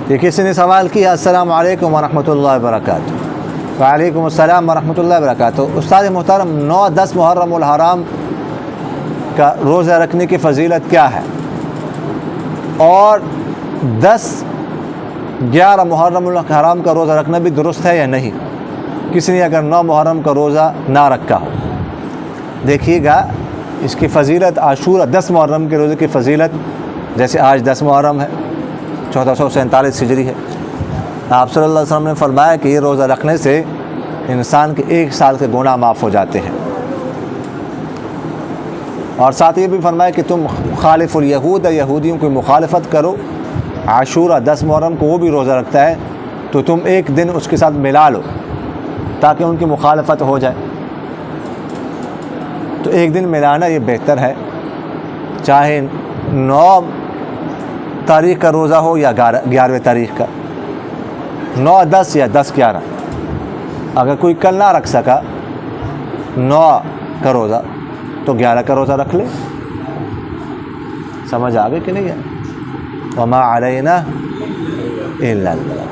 کہ کسی نے سوال کیا السلام علیکم ورحمۃ اللہ وبرکاتہ. وعلیکم السلام ورحمۃ اللہ وبرکاتہ. استاد محترم 9-10 محرم الحرام کا روزہ رکھنے کی فضیلت کیا ہے؟ اور 10-11 محرم الحرام کا روزہ رکھنا بھی درست ہے یا نہیں، کسی نے اگر 9 محرم کا روزہ نہ رکھا ہو؟ دیکھیے گا اس کی فضیلت عاشورہ 10 محرم کے روزے کی فضیلت، جیسے آج 10 محرم ہے 1447 ہجری ہے. آپ صلی اللہ علیہ وسلم نے فرمایا کہ یہ روزہ رکھنے سے انسان کے 1 سال کے گناہ معاف ہو جاتے ہیں. اور ساتھ یہ بھی فرمایا کہ تم خالف الیہود، یہودیوں کی مخالفت کرو. عاشورہ 10 محرم کو وہ بھی روزہ رکھتا ہے تو تم ایک دن اس کے ساتھ ملا لو تاکہ ان کی مخالفت ہو جائے. تو ایک دن ملانا یہ بہتر ہے، چاہے 9 تاریخ کا روزہ ہو یا 11ویں تاریخ کا، 9-10 یا 10-11. اگر کوئی کل نہ رکھ سکا 9 کا روزہ تو 11 کا روزہ رکھ لے. سمجھ آ گئی کہ نہیں ہے؟ وما علینا الا البلاغ.